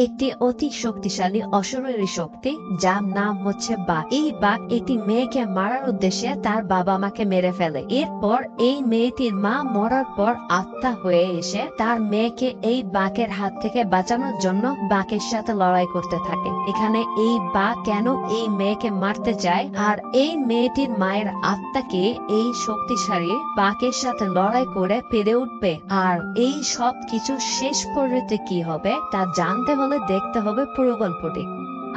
একটি অতি শক্তিশালী অশরীরী শক্তি, যার নাম হচ্ছে বাঘ। এই বাঘ একটি মেয়েকে মারার উদ্দেশ্যে তার বাবা মাকে মেরে ফেলে। এরপর এই মেয়েটির মা মরার পর আত্মা হয়ে এসে তার মেয়েকে এই বাঘের হাত থেকে বাঁচানোর জন্য বাঘের সাথে লড়াই করতে থাকে। এখানে এই বাঘ কেন এই মেয়েকে মারতে চায়, আর এই মেয়েটির মায়ের আত্মাকে এই শক্তিশালী বাঘের সাথে লড়াই করে পেরে উঠবে, আর এই সব কিছু শেষ পর্যন্ত কি হবে তা জানতে হলে দেখতে হবে পুরো গল্পটি।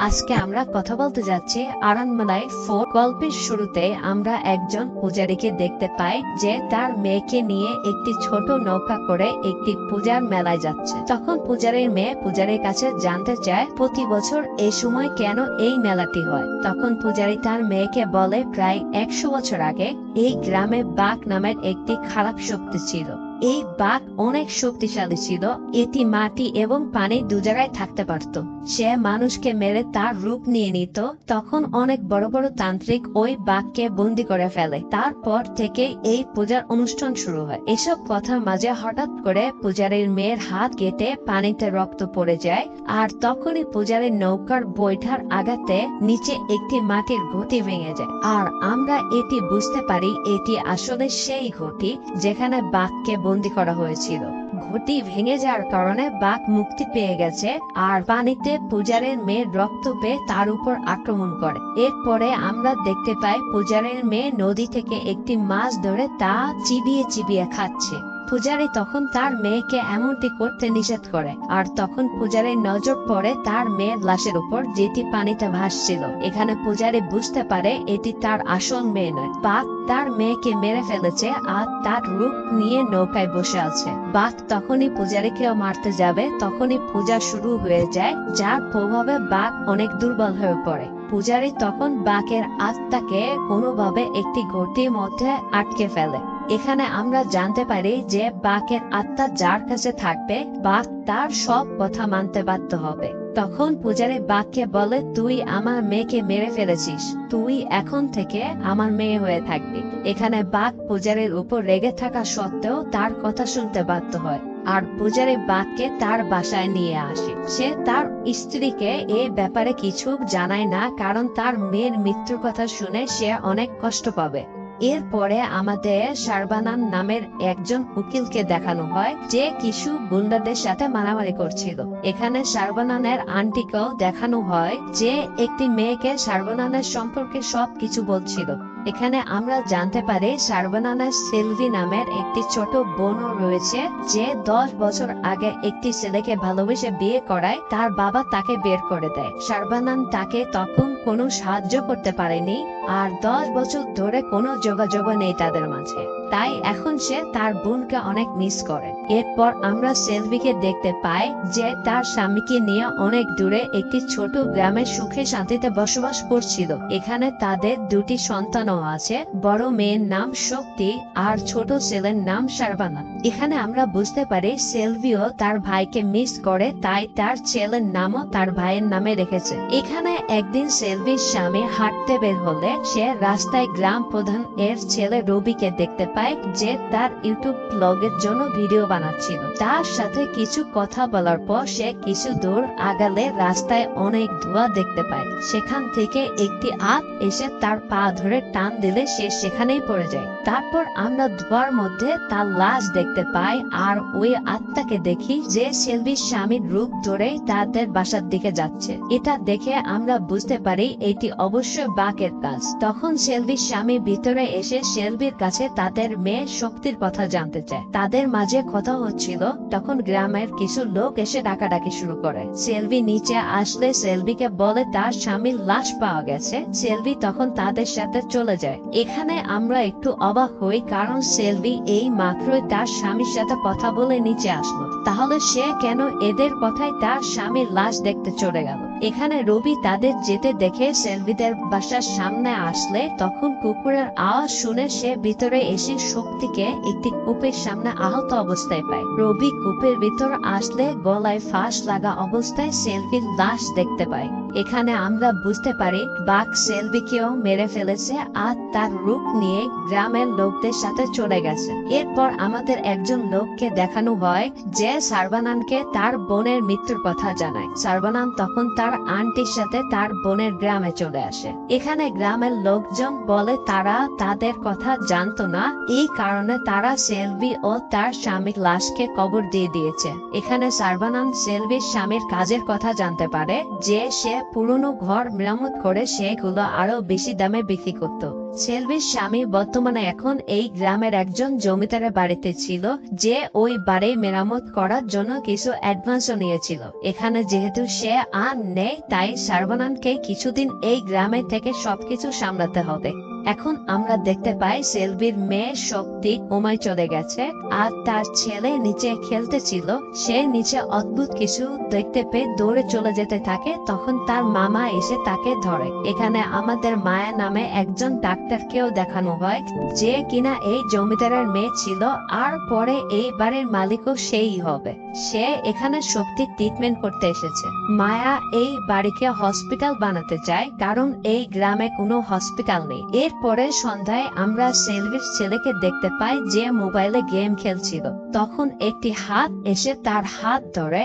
আজকে আমরা কথা বলতে যাচ্ছি আরণ্যমালাই 4। গল্পের শুরুতে আমরা একজন পূজারীকে দেখতে পাই যে তার মেয়েকে নিয়ে একটি ছোট নৌকা করে একটি পূজার মেলায় যাচ্ছে। তখন পূজারীর মেয়ে পূজারীর কাছে জানতে চায় প্রতি বছর এই সময় কেন এই মেলাটি হয়। তখন পূজারী তার মেয়েকে বলে প্রায় 100 বছর আগে এই গ্রামে বাঘ নামের একটি খারাপ শক্তি ছিল। এই বাঘ অনেক শক্তিশালী ছিল। এটি মাটি এবং পানি দু জায়গায় থাকতে পারত। সে মানুষকে মেরে তার রূপ নিয়ে নিত। তখন অনেক বড় বড় তান্ত্রিক ওই বাঘকে বন্দি করে ফেলে। তারপর থেকে এই পূজার অনুষ্ঠান শুরু হয়। এসব কথার মাঝে হঠাৎ করে পূজারীর মেয়ের হাত কেটে পানিতে রক্ত পড়ে যায়, আর তখনই পূজারীর নৌকার বৈঠার আঘাতে নিচে একটি মাটির ঘটি ভেঙে যায়। আর আমরা এটি বুঝতে পারি এটি আসলে সেই ঘটি যেখানে বাঘকে বন্দি করা হয়েছিল। ঘটি ভেঙে যাওয়ার কারণে বাঘ মুক্তি পেয়ে গেছে, আর পানিতে পূজারের মেয়ের রক্ত পেয়ে তার উপর আক্রমণ করে। এরপরে আমরা দেখতে পাই পূজারের মেয়ে নদী থেকে একটি মাছ ধরে তা চিবিয়ে চিবিয়ে খাচ্ছে। পূজারী তখন তার মেয়েকে এমনটি করতে নিষেধ করে, আর তখন পূজারীর নজর পড়ে তার মেয়ের লাশের উপর, যেটি পানিতে ভাসছিল। এখানে পূজারী বুঝতে পারে এটি তার আসল মেয়ে নয়, বাঘ তার মেয়েকে মেরে ফেলেছে আর তার রূপ নিয়ে নৌকায় বসে আছে। বাঘ তখনই পূজারীকেও মারতে যাবে, তখনই পূজা শুরু হয়ে যায়, যার প্রভাবে বাঘ অনেক দুর্বল হয়ে পড়ে। পূজারী তখন বাঘের আত্মাকে কোনোভাবে একটি ঘটির মধ্যে আটকে ফেলে। এখানে আমরা জানতে পারি যে বাঘের আত্মা যার কাছে থাকবে বাঘ তার সব কথা মানতে বাধ্য হবে। তখন পূজারী বাঘকে বলে, তুই আমার মেয়েকে মেরে ফেলেছিস, তুই এখন থেকে আমার মেয়ে হয়ে থাকবি। এখানে বাঘ পূজারীর উপর রেগে থাকা সত্ত্বেও তার কথা শুনতে বাধ্য হয়, আর পূজারী বাঘকে তার বাসায় নিয়ে আসে। সে তার স্ত্রীকে এই ব্যাপারে কিছু জানায় না, কারণ তার মেয়ের মৃত্যুর কথা শুনে সে অনেক কষ্ট পাবে। এরপরে আমাদের শারবানান নামের একজন উকিলকে দেখানো হয়, যে কিছু গুন্ডাদের সাথে মারামারি করছিল। এখানে শারবানানের আন্টিকেও দেখানো হয়, যে একটি মেয়েকে শারবানানের সম্পর্কে সবকিছু বলছিল। এখানে আমরা জানতে পারি শারবানানের সেলভি নামের একটি ছোট বোনও রয়েছে, যে 10 বছর আগে একটি ছেলেকে ভালোবেসে বিয়ে করায় তার বাবা তাকে বের করে দেয়। শারবানান তাকে তখন কোনো সাহায্য করতে পারেনি, আর 10 বছর ধরে কোনো যোগাযোগ নেই তাদের মাঝে। তাই এখন সে তার বোনকে অনেক মিস করে। এরপর আমরা সেলভিকে দেখতে পাই যে তার স্বামীকে নিয়ে অনেক দূরে একটি ছোট গ্রামে সুখে শান্তিতে বসবাস করছিল। এখানে তাদের 2টি সন্তানও আছে। বড় মেয়ের নাম শক্তি আর ছোট ছেলের নাম শারবানা। এখানে আমরা বুঝতে পারি সেলভিও তার ভাইকে মিস করে, তাই তার ছেলের নামও তার ভাইয়ের নামে রেখেছে। এখানে একদিন সেলভির স্বামী হাঁটতে বের হলে সে রাস্তায় গ্রাম প্রধান এর ছেলে রবিকে দেখতে পায়, যে তার ইউটিউব ব্লগের জন্য ভিডিও বানাচ্ছিল। তার সাথে কিছু কথা বলার পর সে কিছু দূর আগালে রাস্তায় অনেক ধোঁয়া দেখতে পায়। সেখান থেকে একটি আপ এসে তার পা ধরে টান দিলে সে সেখানেই পড়ে যায়। তারপর আমরা ধোঁয়ার মধ্যে তার লাশ দেখতে পাই, আর ওই আত্মাকে দেখি যে সেলভির স্বামীর রূপ ধরে তাদের বাসার দিকে যাচ্ছে। এটা দেখে আমরা বুঝতে পারি এটি অবশ্যই বাঘের কাজ। তখন সেলভির স্বামী ভিতরে এসে সেলভির কাছে তাদের মেয়ে শক্তির কথা জানতে চায়। তাদের মাঝে কথা হচ্ছিল, তখন গ্রামের কিছু লোক এসে ডাকাডাকি শুরু করে। সেলভি নিচে আসলে সেলভিকে বলে তার স্বামীর লাশ পাওয়া গেছে। সেলভি তখন তাদের সাথে চলে যায়। এখানে আমরা একটু অবাক হই, কারণ সেলভি এই মাত্রই তার স্বামীর সাথে কথা বলে নিচে আসলো, তাহলে সে কেন এদের কথায় তার স্বামীর লাশ দেখতে চলে গেল। এখানে রবি তাদের যেতে দেখে সেলভিদের বাসার সামনে আসলে তখন কুকুরের আওয়াজ শুনে সে ভিতরে এসে শক্তিকে একটি কূপের সামনে আহত অবস্থায় পায়। রবি কূপের ভিতর আসলে গলায় ফাঁস লাগা অবস্থায় সেলভির লাশ দেখতে পায়। এখানে আমরা বুঝতে পারি বাঘ সেলভিকেও মেরে ফেলেছে আর তার রূপ নিয়ে গ্রামের লোকদের সাথে চলে গেছে। এরপর আমাদের একজন লোককে দেখানো হয় যে সার্বানানকে তার বোনের মৃত্যুর কথা জানায়। সার্বানান তখন তার আন্টির সাথে তার বোনের গ্রামে চলে আসে। এখানে গ্রামের লোকজন বলে তারা তাদের কথা জানতো না, এই কারণে তারা সেলভি ও তার স্বামীর লাশকে কবর দিয়ে দিয়েছে। এখানে সার্বানান সেলভির স্বামীর কাজের কথা জানতে পারে যে সে পুরনো ঘর মেরামত করে সেগুলো আরো বেশি দামে বিক্রি করত। সেলভির স্বামী বর্তমানে এখন এই গ্রামের একজন জমিদারের বাড়িতে ছিল, যে ওই বাড়ি মেরামত করার জন্য কিছু অ্যাডভান্সও নিয়েছিল। এখানে যেহেতু সে আর নেই, তাই সার্বানানকে কিছুদিন এই গ্রামে থেকে সবকিছু সামলাতে হবে। এখন আমরা দেখতে পাই সেলভির মেয়ে শক্তি কোমায় চলে গেছে আর তার ছেলে নিচে খেলতেছিল। সে নিচে অদ্ভুত কিছু দেখতে পেয়ে দৌড়ে চলে যেতে থাকে। তখন তার মামা এসে তাকে ধরে। এখানে আমাদের মায়া নামে একজন ডাক্তারকেও দেখানো হয়, যে কিনা এই জমিদারের মেয়ে ছিল আর পরে এই বাড়ির মালিকও সেই হবে। সে এখানে শক্তির ট্রিটমেন্ট করতে এসেছে। মায়া এই বাড়িকে হসপিটাল বানাতে চায়, কারণ এই গ্রামে কোনো হসপিটাল নেই। এরপরে সন্ধ্যায় আমরা সেলভির ছেলেকে দেখতে পাই যে মোবাইলে গেম খেলছিল। তখন একটি হাত এসে তার হাত ধরে,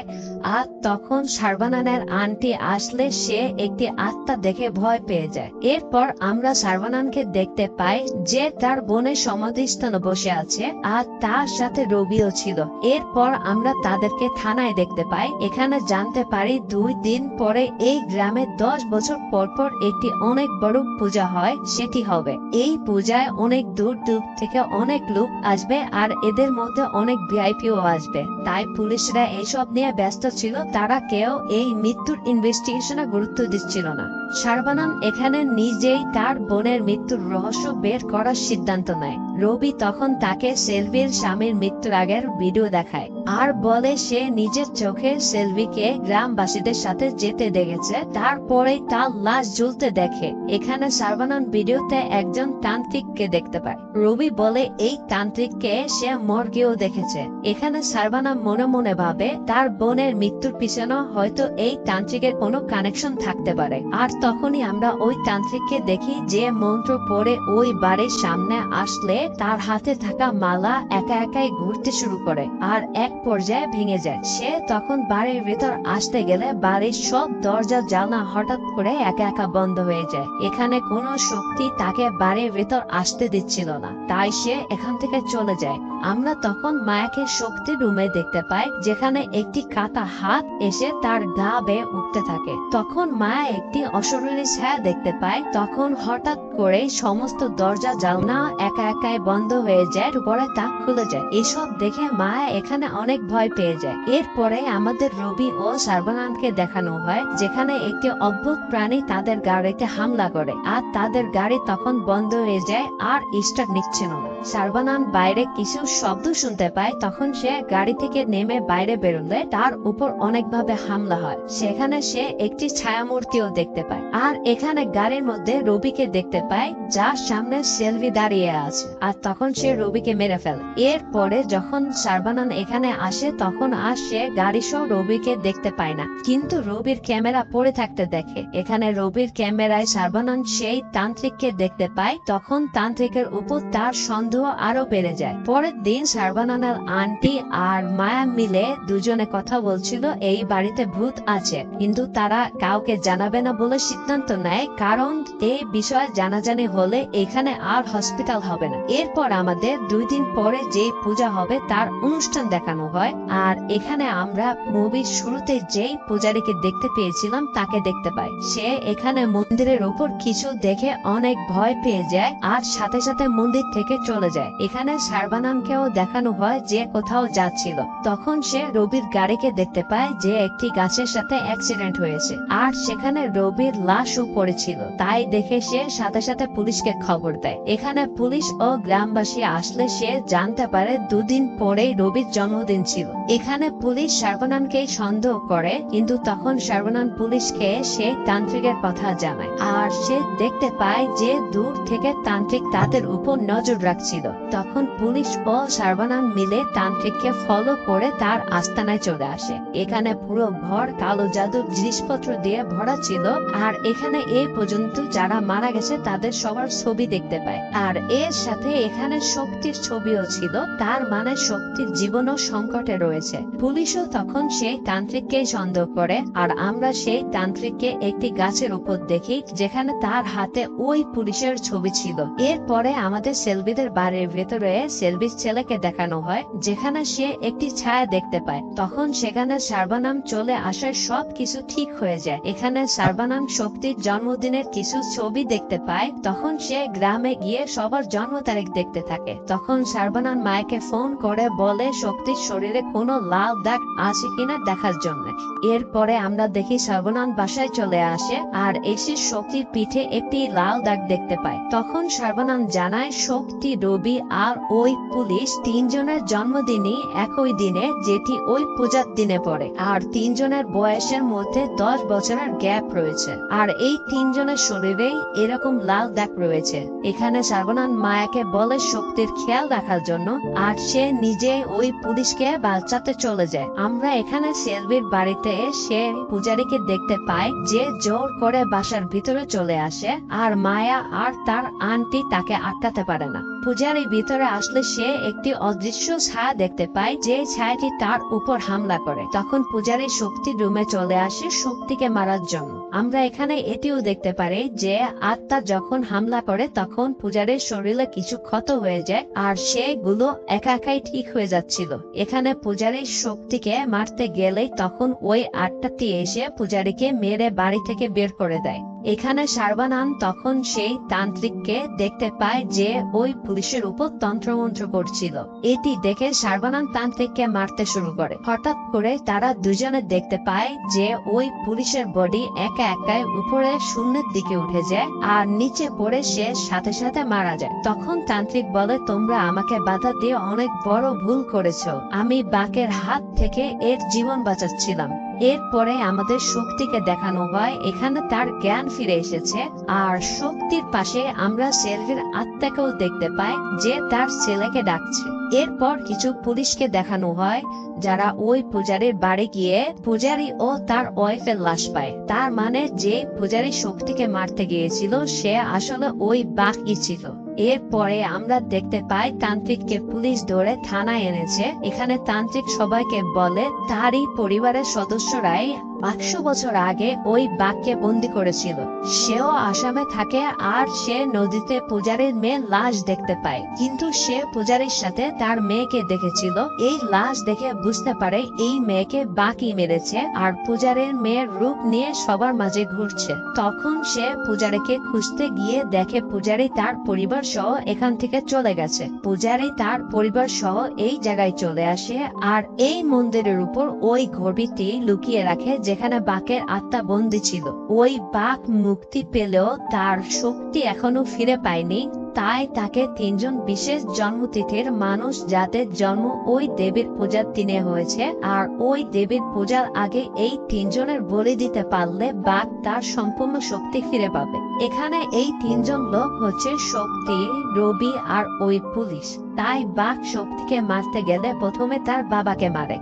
আর তখন সার্বানানের আন্টি আসলে সে একটি আত্মা দেখে ভয় পেয়ে যায়। এরপর আমরা সার্বানানকে দেখতে পাই যে তার বোনের সমাধিস্থানে বসে আছে আর তার সাথে রবিও ছিল। এরপর আমরা তাদেরকে থানায় দেখতে পাই। এখানে জানতে পারি 2 দিন পরে এই গ্রামে 10 বছর পর পর একটি অনেক বড় পূজা হয়, সেটি হবে। এই পূজায় অনেক দূর দূর থেকে অনেক লোক আসবে আর এদের মধ্যে অনেক ভিআইপিও আসবে। তাই পুলিশরা এইসব নিয়ে ব্যস্ত ছিল, তারা কেউ এই মৃত্যুর ইনভেস্টিগেশনে গুরুত্ব দিচ্ছিল না। সার্বানান এখানে নিজেই তার বোনের মৃত্যুর রহস্য বের করার সিদ্ধান্ত নেয়। রবি তখন তাকে সেলভির স্বামীর মৃত্যুর আগের ভিডিও দেখায় আর বলে সে নিজের চোখে সেলভিকে গ্রামবাসীদের সাথে যেতে দেখেছে, তারপরে তার লাশ ঝুলতে দেখে। এখানে সার্বানান ভিডিওতে একজন তান্ত্রিককে দেখতে পায়। রবি বলে এই তান্ত্রিককে সে মর্গেও দেখেছে। এখানে সার্বানান মনে মনে ভাবে তার বোনের মৃত্যুর পিছনে হয়তো এই তান্ত্রিকের কোনো কানেকশন থাকতে পারে। আর তখনই আমরা ওই তান্ত্রিককে দেখি যে মন্ত্র পড়ে ওই বাড়ির সামনে আসলে তার হাতে থাকা মালা একা একাই ঘুরতে শুরু করে আর এক পর্যায়ে ভেঙে যায়। সে তখন বাড়ির ভেতর আসতে গেলে বাড়ির সব দরজা জানলা হঠাৎ করে একা একা বন্ধ হয়ে যায়। এখানে কোনো শক্তি তাকে বাড়ির ভেতর আসতে দিচ্ছিল না, তাই সে এখান থেকে চলে যায়। আমরা তখন মায়াকে শক্তি রুমে দেখতে পাই, যেখানে একটি কাটা হাত এসে তার গা বেয়ে উঠতে থাকে। তখন মায়া একটি অশরীরী ছায়া দেখতে পায়। তখন হঠাৎ করে সমস্ত দরজা জানলা একা একাই বন্ধ হয়ে যায়, পরে তা খুলে যায়। এসব দেখে মায়া এখানে অনেক ভয় পেয়ে যায়। এরপরে আমাদের রবি ও সার্বানানকে দেখানো হয়, যেখানে একটি অদ্ভুত প্রাণী তাদের গাড়িতে হামলা করে আর তাদের গাড়ি তখন বন্ধ হয়ে যায় আর স্টার্ট নিচ্ছিল না। সার্বানান বাইরে কিছু শব্দ শুনতে পায়। তখন সে গাড়ি থেকে নেমে বাইরে বেরোলে তার উপর অনেকভাবে হামলা হয়। সেখানে সে একটি ছায়ামূর্তিও দেখতে পায় আর এখানে গাড়ির মধ্যে রবিকে দেখতে পায়, যার সামনে সেলভি দাঁড়িয়ে আছে। আর তখন সে রবিকে মেরে ফেলে। এরপরে যখন সার্বানান এখানে আসে তখন আর সে গাড়ি সহ রবিকে দেখতে পায় না, কিন্তু রবির ক্যামেরা পড়ে থাকতে দেখে। এখানে রবির ক্যামেরায় সার্বানান সেই তান্ত্রিককে দেখতে পায়। তখন তান্ত্রিকের উপর তার সন্দেহ আরো বেড়ে যায়। পরের দিন সার্বানানের আন্টি আর মায়া মিলে দুজনে কথা বলছিল এই বাড়িতে ভূত আছে, কিন্তু তারা কাউকে জানাবে না বলে সিদ্ধান্ত নেয়, কারণ এই বিষয়ে জানাজানি হলে এখানে আর হসপিটাল হবে না। এরপর আমাদের 2 দিন পরে যে পূজা হবে তার অনুষ্ঠান দেখানো হয়। আর এখানে আমরা মুভির শুরুতে যেই পূজারীকে দেখতে পেয়েছিলাম তাকে দেখতে পাই। সে এখানে মন্দিরের উপর কিছু দেখে অনেক ভয় পেয়ে যায় আর সাথে সাথে মন্দির থেকে চলে যায়। এখানে সার্বানানকেও দেখানো হয় যে কোথাও যাচ্ছিল। তখন সে রবির গাড়িকে দেখতে পায় যে একটি গাছের সাথে অ্যাক্সিডেন্ট হয়েছে আর সেখানে রবির লাশও পড়েছিল। তাই দেখে সে সাথে সাথে পুলিশকে খবর দেয়। এখানে পুলিশ ও গ্রামবাসী আসলে সে জানতে পারে 2 দিন পরেই রবির জন্মদিন ছিল। এখানে পুলিশ সার্বানানকে সন্দেহ করে, কিন্তু তখন সার্বানান পুলিশকে সে তান্ত্রিকের কথা জানায় আর সে দেখতে পায় যে দূর থেকে তান্ত্রিক তাদের উপর নজর রাখছিল। তখন পুলিশ ও সার্বানান মিলে তান্ত্রিককে ফলো করে তার আস্তানায় চলে আসে। এখানে পুরো ঘর কালো জাদুর জিনিসপত্র দিয়ে ভরা ছিল, আর এখানে এই পর্যন্ত যারা মারা গেছে তাদের সবার ছবি দেখতে পায়। আর এর সাথে এখানে শক্তির ছবিও ছিল, তার মানে শক্তির জীবনও সংকটে রয়েছে। পুলিশও তখন সেই তান্ত্রিককে সন্দেহ করে, আর আমরা সেই তান্ত্রিককে একটি গাছের উপর দেখি যেখানে তার হাতে ওই পুলিশের ছবি ছিল। এরপরে আমাদের সেলভিদের বাড়ির ভেতরে সেলভির ছেলেকে দেখানো হয়, যেখানে সে একটি ছায়া দেখতে পায়। তখন সেখানে সার্বানাম চলে আসায় সবকিছু ঠিক হয়ে যায়। এখানে সার্বানাম শক্তির জন্মদিনের কিছু ছবি দেখতে পায়। তখন সে গ্রামে গিয়ে সবার জন্ম তারিখ দেখতে থাকে। তখন সার্বানাম মায়েকে ফোন করে বলে শক্তির শরীরে কোনো লাল দাগ আছে কিনা দেখার জন্য। এরপরে আমরা দেখি সার্বানাম বাসায় চলে আসে, আর এসে শক্তির পিঠে একটি লাল দাগ দেখতে পায়। তখন সার্বানাম জানায় শক্তি, রবি আর ওই পুলিশ তিনজনের জন্মদিনই একই দিনে, যেটি ওই পূজার দিনে পড়ে। আর তিনজনের বয়সের মধ্যে 10 বছরের গ্যাপ রয়েছে, আর এই তিনজনের শরীরেই এরকম লাল দাগ রয়েছে। এখানে সার্বানাম মায়াকে বলে শক্তির খেয়াল রাখার জন্য, আর সে নিজে ওই পুলিশকে বাঁচাতে চলে যায়। আমরা এখানে সেলভির বাড়িতে সে পূজারীকে দেখতে পাই, যে জোর করে বাসার ভিতরে চলে আসে, আর মায়া আর তার আন্টি তাকে আটকাতে পারে না। পূজারী ভিতরে আসলে সে একটি অদৃশ্য ছায়া দেখতে পায়, যে ছায়াটি তার উপর হামলা করে। তখন পূজারী শক্তির রুমে চলে আসে শক্তিকে মারার জন্য। আমরা এখানে এটিও দেখতে পারি যে আত্মা যখন হামলা করে তখন পূজারীর শরীরে কিছু ক্ষত হয়ে যায়, আর সেগুলো একা একাই ঠিক হয়ে যাচ্ছিল। এখানে পূজারী শক্তিকে মারতে গেলেই তখন ওই আত্মাটি এসে পূজারীকে মেরে বাড়ি থেকে বের করে দেয়। এখানে সার্বানাম তখন সেই তান্ত্রিককে দেখতে পায় যে ওই পুলিশের উপর তন্ত্রমন্ত্র করছিল। এটি দেখে সার্বানাম তান্ত্রিককে মারতে শুরু করে। হঠাৎ করে তারা দুজনে দেখতে পায় যে ওই পুলিশের বডি একা একাই উপরে শূন্যের দিকে উঠে যায়, আর নিচে পড়ে সে সাথে সাথে মারা যায়। তখন তান্ত্রিক বলে, তোমরা আমাকে বাধা দিয়ে অনেক বড় ভুল করেছো। আমি বাকের হাত থেকে এর জীবন বাঁচাচ্ছিলাম। এরপরে আমাদের শক্তিকে দেখানো হয়, এখানে তার জ্ঞান ফিরে এসেছে। আর শক্তির পাশে আমরা সেলভির আত্মাকেও দেখতে পাই, যে তার ছেলেকে ডাকছে। এরপর কিছু পুলিশকে দেখানো হয়, যারা ওই পূজারীর বাড়ি গিয়ে পূজারী ও তার ওয়াইফের লাশ পায়। তার মানে যে পূজারী শক্তিকে মারতে গিয়েছিল সে আসলে ওই বাঘই ছিল। এরপরে আমরা দেখতে পাই তান্ত্রিককে পুলিশ ধরে থানায় এনেছে। এখানে তান্ত্রিক সবাইকে বলে তারই পরিবারের সদস্যরাই 100 বছর আগে ওই বাঘকে বন্দি করেছিল। সেও আসামে থাকে, আর সে নদীতে পূজারীর মেয়ের লাশ দেখতে পায়, কিন্তু সে পূজারীর সাথে তার মেয়েকে দেখেছিল। এই লাশ দেখে বুঝতে পারে এই মেয়েকে বাঘই মেরেছে, আর পূজারীর মেয়ের রূপ নিয়ে সবার মাঝে ঘুরছে। তখন সে পূজারীকে খুঁজতে গিয়ে দেখে পূজারী তার পরিবার সহ এখান থেকে চলে গেছে। পূজারী তার পরিবার সহ এই জায়গায় চলে আসে, আর এই মন্দিরের উপর ওই ঘড়িটি লুকিয়ে রাখে যেখানে বাঘের আত্মা বন্দী ছিল। ওই বাঘ মুক্তি পেলেও তার শক্তি এখনো ফিরে পায়নি, তাই তাকে 3 জন বিশেষ জন্মতিথির মানুষ, যাদের জন্ম ওই দেবীর পূজার দিনে হয়েছে, আর ওই দেবীর পূজার আগে এই 3 জনের বলি দিতে পারলে বাঘ তার সম্পূর্ণ শক্তি ফিরে পাবে। এখানে এই 3 জন লোক হচ্ছে শক্তি, রবি আর ওই পুলিশ। তাই বাঘ শক্তিকে মারতে গেলে প্রথমে তার বাবাকে মারে,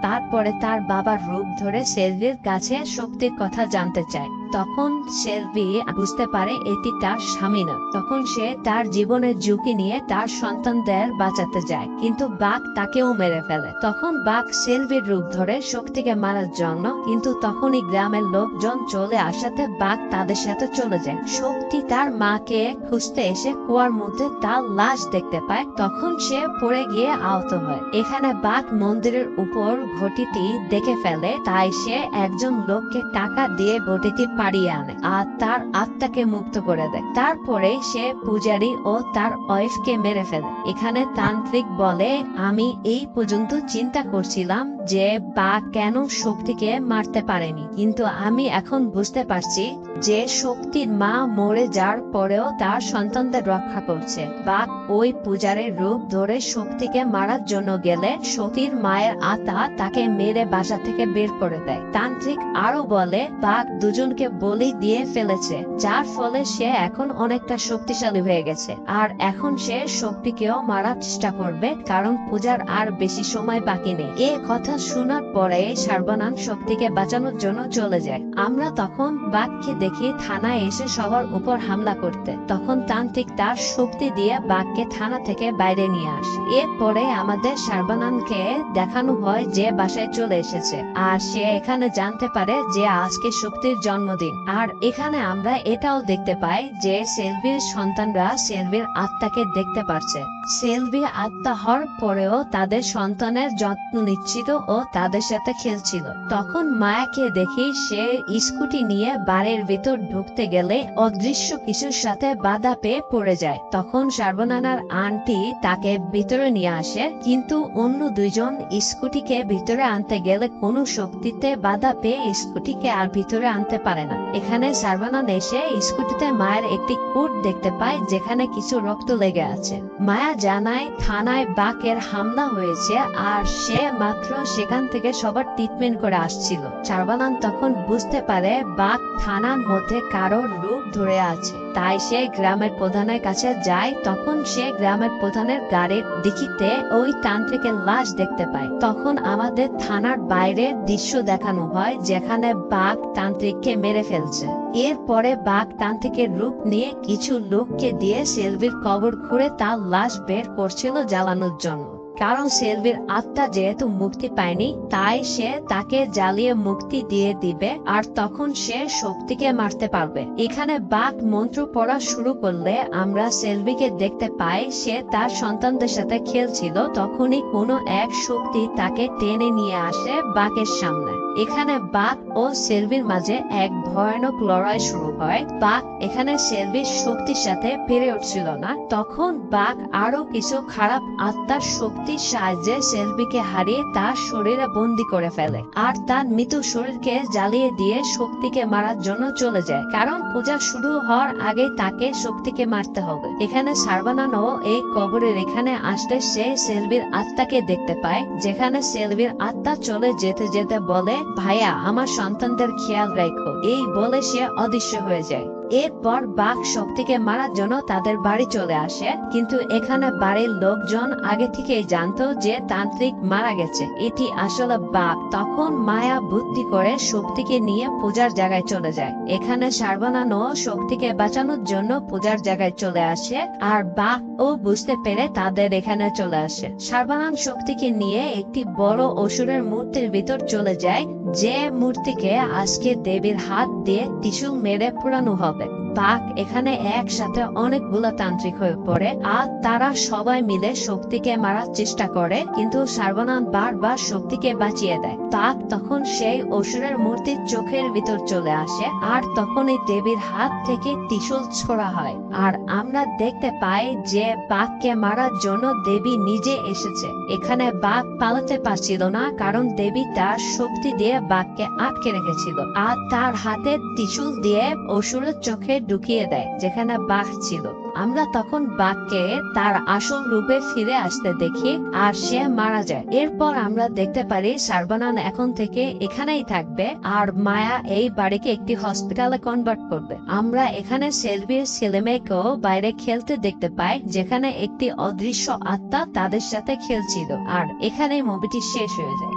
তারপরে তার বাবার রূপ ধরে সেলভির কাছে শক্তির কথা জানতে চায়। তখন সেলভি বুঝতে পারে এটি তার স্বামী না। তখন সে তার জীবনের ঝুঁকি নিয়ে তার সন্তানদের বাঁচাতে যায়, কিন্তু বাঘ তাকেও মেরে ফেলে। তখন বাঘ সেলভির রূপ ধরে শক্তিকে মারার জন্য, কিন্তু তখনই গ্রামের লোকজন চলে আসাতে বাঘ তাদের সাথে চলে যায়। শক্তি তার মাকে খুঁজতে এসে কুয়ার মধ্যে তার লাশ দেখতে পায়। তখন সে পড়ে গিয়ে আহত হয়। এখানে বাঘ মন্দিরের উপর ঘটিটি দেখে ফেলে, তাই সে একজন লোককে টাকা দিয়ে ঘটিটি পাড়িয়ে আনে আর তার আত্মাকে মুক্ত করে দেয়। তারপরে সে পূজারী ও তার ওয়াইফকে মেরে ফেলে। এখানে তান্ত্রিক বলে, আমি এই পর্যন্ত চিন্তা করছিলাম যে বাঘ কেন শক্তিকে মারতে পারেনি, কিন্তু আমি এখন বুঝতে পারছি যে শক্তির মা মরে যাওয়ার পরেও তার সন্তানদের রক্ষা করছে। বাঘ ওই পূজারীর রূপ ধরে শক্তিকে মারার জন্য গেলে শক্তির মায়ের আত্মা তাকে মেরে বাসা থেকে বের করে দেয়। তান্ত্রিক আরো বলে, বাঘ দুজনকে বলি দিয়ে ফেলেছে, যার ফলে সে এখন অনেকটা শক্তিশালী হয়ে গেছে। আর এখন সে শক্তিকেও মারার চেষ্টা করবে, কারণ পূজার আর বেশি সময় বাকি নেই। এ কথা শোনার পরে সর্বানন্দ শক্তিকে বাঁচানোর জন্য চলে যায়। আমরা তখন বাঘকে দেখি থানায় এসে সবার উপর হামলা করতে। তখন তান্ত্রিক তার শক্তি দিয়ে বাঘকে থানা থেকে বাইরে নিয়ে আসে। এরপরে আমাদের সর্বানন্দকে দেখানো হয় যে বাসায় চলে এসেছে, আর সে এখানে জানতে পারে যে আজকে শক্তির জন্মদিন। আর এখানে আমরা এটাও দেখতে পাই যে সেলভির সন্তানরা সেলভির আত্মাকে দেখতে পারছে। সেলভি আত্মা হওয়ার পরেও তাদের সন্তানের যত্ন নিচ্ছিল ও তাদের সাথে খেলছিল। তখন মায়াকে দেখি সে স্কুটি নিয়ে বাড়ির ভিতর ঢুকতে গেলে অদৃশ্য কিছুর সাথে বাধা পেয়ে পড়ে যায়। তখন সর্বনানার আন্টি তাকে ভিতরে নিয়ে আসে, কিন্তু অন্য দুইজন স্কুটিকে ভিতরে আনতে গেলে কোনো শক্তিতে বাধা পেয়ে স্কুটিকে আর ভিতরে আনতে পারে না। এখানে সর্বনান এসে স্কুটিতে মায়ের একটি কোট দেখতে পায় যেখানে কিছু রক্ত লেগে আছে। মায়া জানায় থানায় বাঘের হামলা হয়েছে, আর সে মাত্র সেখান থেকে সবার ট্রিটমেন্ট করে আসছিল। সর্বনান তখন বুঝতে পারে বাঘ থানার মধ্যে কারোর রূপ ধরে আছে, তাই সে গ্রামের প্রধানের কাছে যায়। তখন সে গ্রামের প্রধানের গাড়ির ডিকিতে ওই তান্ত্রিকের লাশ দেখতে পায়। তখন আমাদের থানার বাইরের দৃশ্য দেখানো হয় যেখানে বাঘ তান্ত্রিককে মেরে ফেলছে। এরপরে বাঘ তান্ত্রিকের রূপ নিয়ে কিছু লোককে দিয়ে সেলভির কবর খুঁড়ে তার লাশ বের করছিল জ্বালানোর জন্য। কারণ সেলভির আত্মা যেহেতু মুক্তি পায়নি, তাই সে তাকে জ্বালিয়ে মুক্তি দিয়ে দিবে, আর তখন সে শক্তিকে মারতে পারবে। এখানে বাঘ মন্ত্র পড়া শুরু করলে আমরা সেলভিকে দেখতে পাই সে তার সন্তানদের সাথে খেলছিল। তখনই কোনো এক শক্তি তাকে টেনে নিয়ে আসে বাঘের সামনে। এখানে বাঘ ও সেলভির মাঝে এক ভয়ানক লড়াই শুরু হয়। বাঘ এখানে সেলভির শক্তির সাথে পেরে উঠছিল না। তখন বাঘ আরো কিছু খারাপ আত্মার শক্তির সাহায্যে সেলভিকে হারিয়ে তার শরীরে বন্দি করে ফেলে, আর তার মৃত শরীরকে জ্বালিয়ে দিয়ে শক্তিকে মারার জন্য চলে যায়। কারণ পূজা শুরু হওয়ার আগে তাকে শক্তিকে মারতে হবে। এখানে সর্বানন্দ এই কবরের এখানে আসলে সে সেলভির আত্মাকে দেখতে পায়, যেখানে সেলভির আত্মা চলে যেতে যেতে বলে, ভাইয়া আমার সন্তানদের খেয়াল রাখো। এই বলে সে অদৃশ্য হয়ে যায়। এরপর বাঘ শক্তিকে মারার জন্য তাদের বাড়ি চলে আসে, কিন্তু এখানে বাড়ির লোকজন আগে থেকেই জানতো যে তান্ত্রিক মারা গেছে, এটি আসলে বাঘ। তখন মায়া বুদ্ধি করে শক্তিকে নিয়ে পূজার জায়গায় চলে যায়। এখানে সর্বানন্দ শক্তিকে বাঁচানোর জন্য পূজার জায়গায় চলে আসে, আর বাঘ ও বুঝতে পেরে তাদের এখানে চলে আসে। সর্বানন্দ শক্তিকে নিয়ে একটি বড় অসুরের মূর্তির ভিতর চলে যায়, যে মূর্তিকে আজকে দেবীর হাত দিয়ে ত্রিশূল মেরে পোড়ানো হবে। বাঘ এখানে একসাথে অনেকগুলো তান্ত্রিক হয়ে পড়ে, আর তারা সবাই মিলে শক্তিকে মারার চেষ্টা করে, কিন্তু সর্বানন্দ বারবার শক্তিকে বাঁচিয়ে দেয়। বাঘ তখন সেই অসুরের মূর্তির চোখের ভিতর চলে আসে, আর তখন এই দেবীর হাত থেকে ত্রিশূল ছোড়া হয়। আর আমরা দেখতে পাই যে বাঘকে মারার জন্য দেবী নিজে এসেছে। এখানে বাঘ পালাতে পারছিল না, কারণ দেবী তার শক্তি দিয়ে বাঘকে আটকে রেখেছিল, আর তার হাতে ত্রিশূল দিয়ে অসুরের চোখে ঢুকিয়ে দেয় যেখানে বাঘ ছিল। আমরা তখন বাঘকে তার আসল রূপে ফিরে আসতে দেখি, আর সে মারা যায়। এরপর আমরা দেখতে পারি সর্বানন্দ এখন থেকে এখানেই থাকবে, আর মায়া এই বাড়িকে একটি হসপিটালে কনভার্ট করবে। আমরা এখানে সেলভির ছেলে মেয়েকেও বাইরে খেলতে দেখতে পাই, যেখানে একটি অদৃশ্য আত্মা তাদের সাথে খেলছিল। আর এখানে মুভিটি শেষ হয়ে যায়।